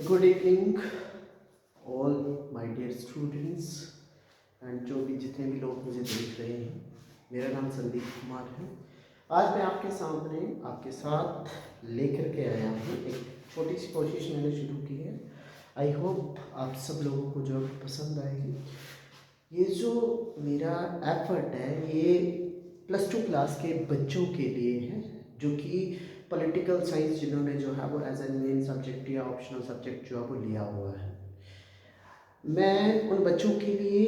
Good evening all my dear students and जो भी जितने भी लोग मुझे देख रहे हैं। मेरा नाम संदीप कुमार है। आज मैं आपके सामने आपके साथ लेकर के आया हूँ। एक छोटी सी कोशिश मैंने शुरू की है। आई होप आप सब लोगों को जो पसंद आएगी। ये जो मेरा एफर्ट है ये +2 क्लास के बच्चों के लिए है जो कि पॉलिटिकल साइंस जिन्होंने जो है वो एज एन मेन सब्जेक्ट या ऑप्शनल सब्जेक्ट जो है वो लिया हुआ है। मैं उन बच्चों के लिए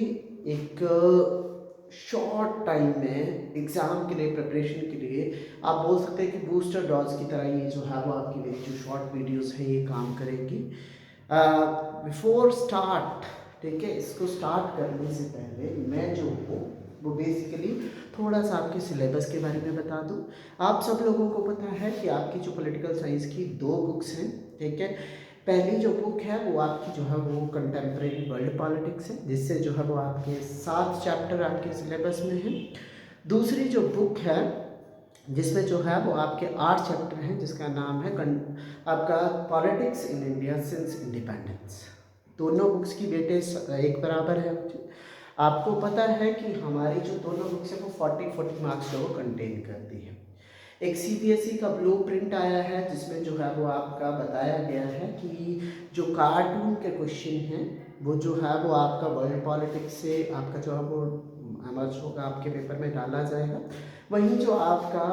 एक शॉर्ट टाइम में एग्ज़ाम के लिए प्रिपरेशन के लिए आप बोल सकते हैं कि बूस्टर डॉज की तरह ये जो है वो आपकी मेरी जो शॉर्ट वीडियोस है ये काम करेंगी। बिफोर स्टार्ट, ठीक है, इसको स्टार्ट करने से पहले मैं जो हूँ वो बेसिकली थोड़ा सा आपके सिलेबस के बारे में बता दूँ। आप सब लोगों को पता है कि आपकी जो पॉलिटिकल साइंस की 2 बुक्स हैं, ठीक है। पहली जो बुक है वो आपकी जो है वो कंटेम्प्रेरी वर्ल्ड पॉलिटिक्स है, जिससे जो है वो आपके 7 चैप्टर आपके सिलेबस में हैं। दूसरी जो बुक है जिसमें जो है वो आपके 8 चैप्टर हैं, जिसका नाम है आपका politics in India since independence. दोनों बुक्स की वेटेज एक बराबर है। आपको पता है कि हमारी जो दोनों बुक्स है वो 40 मार्क्स जो वो कंटेन करती है। एक CBSE का ब्लूप्रिंट आया है जिसमें जो है वो आपका बताया गया है कि जो कार्टून के क्वेश्चन हैं वो जो है वो आपका वर्ल्ड पॉलिटिक्स से आपका जो है वो एमर्ज होगा, आपके पेपर में डाला जाएगा। वहीं जो आपका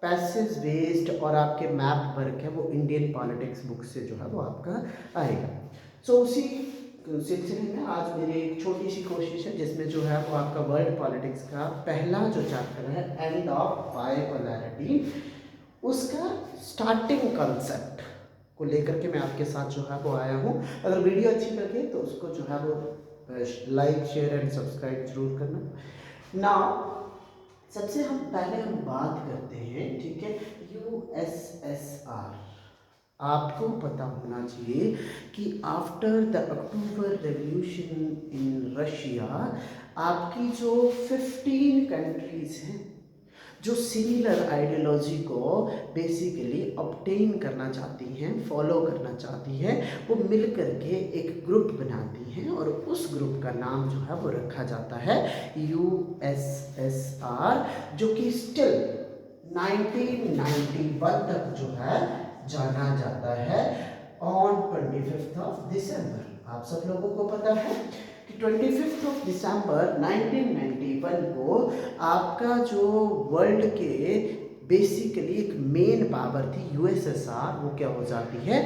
पैसेज बेस्ड और आपके मैप वर्क है वो इंडियन पॉलिटिक्स बुक से जो है वो आपका आएगा। सो उसी सिलसिले में आज मेरी एक छोटी सी कोशिश है जिसमें जो है वो आपका वर्ल्ड पॉलिटिक्स का पहला जो चैप्टर है एंड ऑफ बाइपोलैरिटी, उसका स्टार्टिंग कंसेप्ट को लेकर के मैं आपके साथ जो है वो आया हूँ। अगर वीडियो अच्छी लगे तो उसको जो है वो लाइक शेयर एंड सब्सक्राइब जरूर करना। नाउ सबसे हम पहले हम बात करते हैं, ठीक है, USSR। आपको पता होना चाहिए कि after the October revolution in Russia आपकी जो 15 कंट्रीज हैं जो सिमिलर आइडियोलॉजी को बेसिकली ऑब्टेन करना चाहती हैं, फॉलो करना चाहती हैं, वो मिल करके एक ग्रुप बनाती हैं और उस ग्रुप का नाम जो है वो रखा जाता है USSR, जो कि स्टिल 1991 तक जो है जाना जाता है ऑन 25 दिसंबर। आप सब लोगों को पता है कि 25 दिसंबर 1991 को आपका जो वर्ल्ड के बेसिकली एक मेन पावर थी USSR, वो क्या हो जाती है,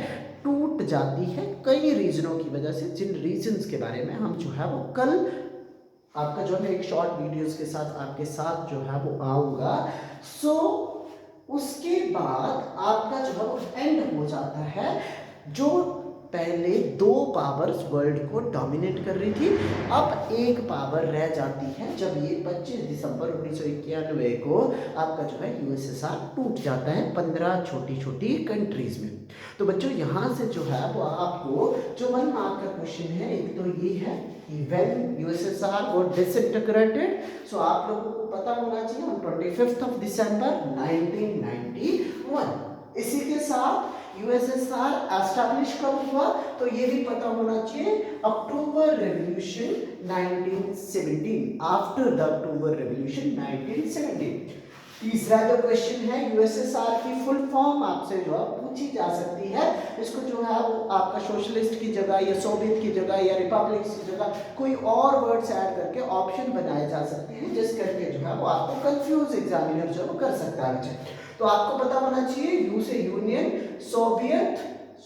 टूट जाती है कई रीजनों की वजह से, जिन रीजन्स के बारे में हम जो है वो कल आपका जो है एक शॉर्ट वीडियोस के साथ आपके साथ जो है वो आऊँगा। सो उसके बाद आपका जो है वो एंड हो जाता है। जो पहले 2 पावर्स वर्ल्ड को डोमिनेट कर रही थी, अब एक पावर रह जाती है जब ये 25 दिसंबर 1991 को आपका जो है USSR टूट जाता है 15 छोटी छोटी कंट्रीज में। तो बच्चों यहाँ से जो है वो आपको जो 1 मार्क का क्वेश्चन है, एक तो ये है कि व्हेन USSR got disintegrated, सो आप लोगों को पता होना चाहिए ऑन 25 दिसंबर 1991। इसी के साथ USSR एस्टैब्लिश कब हुआ तो ये भी पता होना चाहिए, October revolution 1917, after the October revolution 1917। तीसरा जो क्वेश्चन है USSR की फुल फॉर्म आपसे जो है पूछी जा सकती है। इसको जो है वो आपका सोशलिस्ट की जगह या सोवियत की जगह या रिपब्लिक की जगह कोई और वर्ड्स ऐड करके ऑप्शन बनाए जा सकते हैं, जिस करके जो है वो आपको कंफ्यूज एग्जामिनर जो कर सकता है। तो आपको पता होना चाहिए यू से union, Soviet,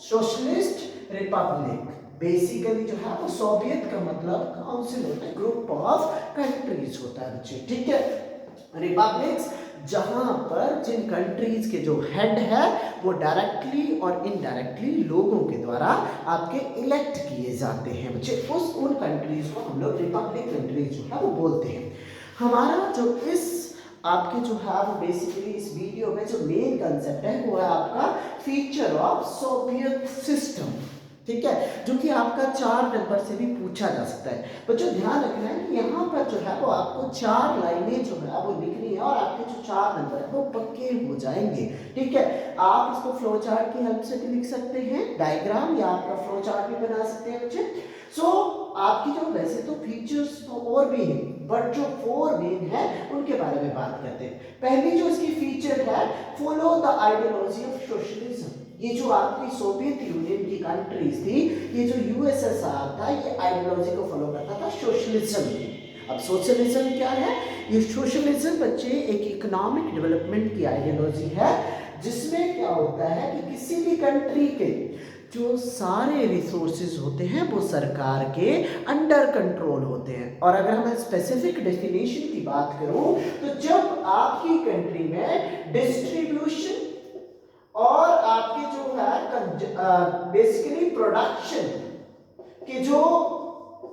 socialist, Republic. Basically जो है वो सोवियत का मतलब काउंसिल होता है, ग्रुप ऑफ कंट्रीज होता है बच्चे, ठीक है। रिपब्लिक्स जहां पर जिन कंट्रीज के जो हेड है वो डायरेक्टली और इनडायरेक्टली लोगों के द्वारा आपके इलेक्ट किए जाते हैं बच्चे, उन कंट्रीज को हम लोग रिपब्लिक कंट्रीज जो है वो बोलते हैं। हमारा जो इस आपके जो है वो बेसिकली इस वीडियो में जो मेन कंसेप्ट है वो है आपका फीचर ऑफ सोवियत सिस्टम, ठीक है, जो कि आपका 4 नंबर से भी पूछा जा सकता है। बच्चों ध्यान रखना है कि यहाँ पर जो है वो आपको 4 लाइनें जो है वो लिखनी है और आपके जो 4 नंबर है वो पक्के हो जाएंगे। ठीक है, आप इसको फ्लो चार्ट की हेल्प से भी लिख सकते हैं, डायग्राम, या आपका फ्लो चार्ट भी बना सकते हैं बच्चे। आपकी जो वैसे तो फीचर्स तो और भी हैं, बट जो 4 मेन है उनके बारे में बात करते हैं। पहली जो इसकी फीचर है, follow the ideology of socialism. ये जो आपकी सोवियत यूनियन की कंट्रीज थी, ये जो यूएसएसआर था, ये आइडियोलॉजी को फॉलो करता था सोशलिज्म की। अब सोशलिज्म क्या है? ये सोशलिज्म बच्चे एक इकोनॉमिक डेवलपमेंट की आइडियोलॉजी है, जिसमें क्या होता है कि किसी भी कंट्री के जो सारे रिसोर्सेज होते हैं वो सरकार के अंडर कंट्रोल होते हैं। और अगर हम स्पेसिफिक डेफिनेशन की बात करूं, तो जब आपकी कंट्री में डिस्ट्रीब्यूशन और आपके जो है बेसिकली प्रोडक्शन के जो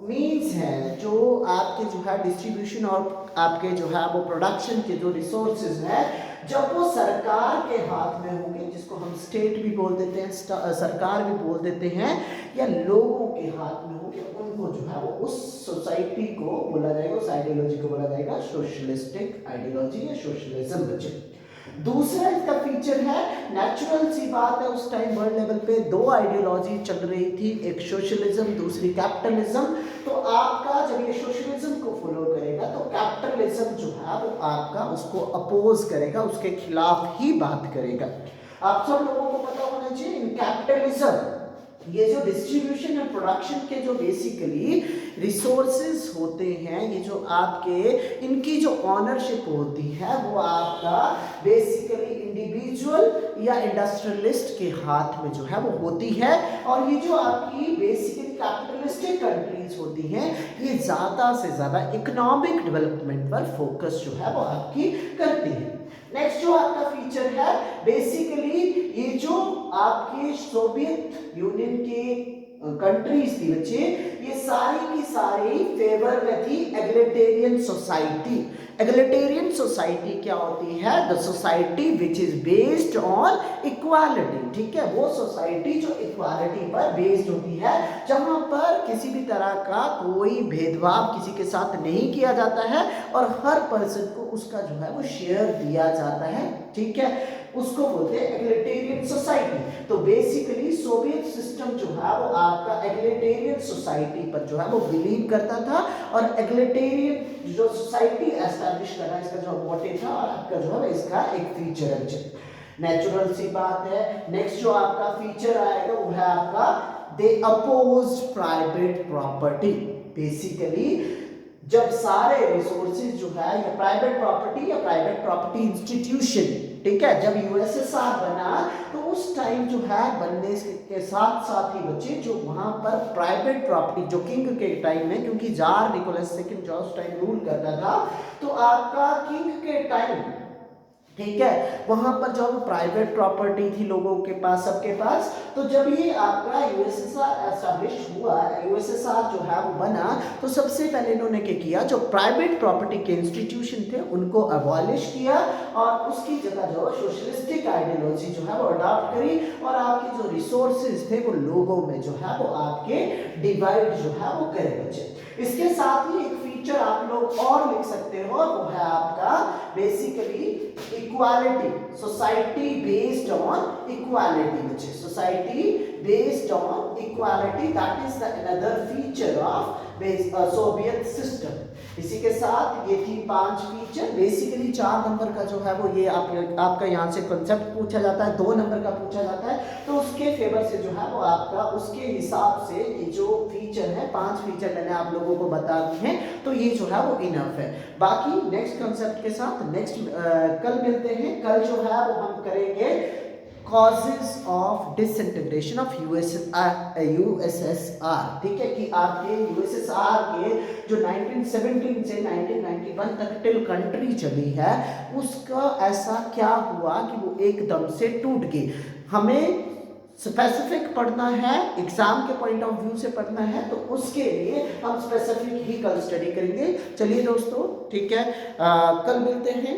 मीन्स हैं, जो आपके जो है डिस्ट्रीब्यूशन और आपके जो है वो प्रोडक्शन के जो रिसोर्सेज हैं, जब वो सरकार के हाथ में होंगे, जिसको हम स्टेट भी बोल देते हैं, सरकार भी बोल देते हैं, या लोगों के हाथ में होंगे, उनको जो है वो उस सोसाइटी को बोला जाएगा, उस आइडियोलॉजी को बोला जाएगा सोशलिस्टिक आइडियोलॉजी या सोशलिज्म बच्चे। दूसरा इसका फीचर है, नेचुरल सी बात है, उस टाइम वर्ल्ड लेवल पे 2 आइडियोलॉजी चल रही थी, एक सोशलिज्म, दूसरी कैपिटलिज्म। तो आपका जब ये सोशलिज्म को फॉलो करेगा तो कैपिटलिज्म जो है वो आपका उसको अपोज करेगा, उसके खिलाफ ही बात करेगा। आप सब लोगों को पता होना चाहिए, इन कैपिटलिज्म ये जो डिस्ट्रीब्यूशन एंड प्रोडक्शन के जो बेसिकली रिसोर्सेज होते हैं, ये जो आपके इनकी जो ऑनरशिप होती है वो आपका बेसिकली इंडिविजुअल या इंडस्ट्रियलिस्ट के हाथ में जो है वो होती है। और ये जो आपकी बेसिकली कैपिटलिस्टिक कंट्रीज होती हैं, ये ज़्यादा से ज़्यादा इकोनॉमिक डेवलपमेंट पर फोकस जो है वो आपकी करती है। नेक्स्ट जो आपका फीचर है, बेसिकली ये जो आपके सोवियत यूनियन के कंट्रीज थी बच्चे, ये सारी की सारी फेवर में थी एग्लिटेरियन सोसाइटी। एग्लिटेरियन सोसाइटी क्या होती है? The society which is based on equality. ठीक है, वो सोसाइटी जो इक्वालिटी पर बेस्ड होती है, जहां पर किसी भी तरह का कोई भेदभाव किसी के साथ नहीं किया जाता है और हर पर्सन को उसका जो है वो शेयर दिया जाता है। ठीक है, उसको बोलते हैं एग्लिटेरियन सोसाइटी। तो बेसिकली सोवियत सिस्टम जो है वो आपका एग्लिटेरियन सोसाइटी पर जो है वो बिलीव करता था, और एग्लिटेरियन जो सोसाइटी एस्टैब्लिश करना इसका जो मोटिव था, और आपका जो है इसका एक फीचर है। नेचुरल सी बात है। नेक्स्ट जो आपका फीचर आएगा वो है आपका दे अपोज प्राइवेट प्रॉपर्टी। बेसिकली जब सारे रिसोर्सेज जो है या प्राइवेट प्रॉपर्टी इंस्टीट्यूशन, ठीक है, जब यूएसएसआर बना तो उस टाइम जो है बनने के साथ साथ ही बच्चे जो वहां पर प्राइवेट प्रॉपर्टी जो किंग के टाइम में, क्योंकि जार निकोलस II जो उस टाइम रूल करता था, तो आपका किंग के टाइम, ठीक है, वहां पर जो प्राइवेट प्रॉपर्टी थी लोगों के पास, सबके पास। तो जब ये आपका यूएसएसआर एस्टैब्लिश हुआ, यूएसएसआर जो है वो बना, तो सबसे पहले इन्होंने क्या किया, जो प्राइवेट प्रॉपर्टी के इंस्टीट्यूशन थे उनको अबॉलिश किया और उसकी जगह जो सोशलिस्टिक आइडियोलॉजी जो है वो अडॉप्ट करी, और आपके जो रिसोर्सेज थे वो लोगों में जो है वो आपके डिवाइड जो है वो करे बच्चे। इसके साथ ही एक फीचर आप लोग और लिख सकते हो, वो है आपका basically equality, society based on equality बच्चे, society based on equality, that is the another feature of Soviet system. इसी के साथ ये थी 5 फीचर। बेसिकली 4 नंबर का जो है वो ये आपका यहाँ से कंसेप्ट पूछा जाता है, 2 नंबर का पूछा जाता है, तो उसके फेवर से जो है वो आपका उसके हिसाब से ये जो फीचर है 5 फीचर मैंने आप लोगों को बता दी हैं, तो ये जो है वो इनफ है। बाकी नेक्स्ट कंसेप्ट के साथ कल मिलते हैं। कल जो है वो हम करेंगे causes of disintegration of USSR। ठीक है, कि आपके USSR के जो 1917 से 1991 तक टिल कंट्री चली है, उसका ऐसा क्या हुआ कि वो एकदम से टूट गई। हमें स्पेसिफिक पढ़ना है, एग्जाम के पॉइंट ऑफ व्यू से पढ़ना है, तो उसके लिए हम स्पेसिफिक ही कल स्टडी करेंगे। चलिए दोस्तों, ठीक है, कल मिलते हैं।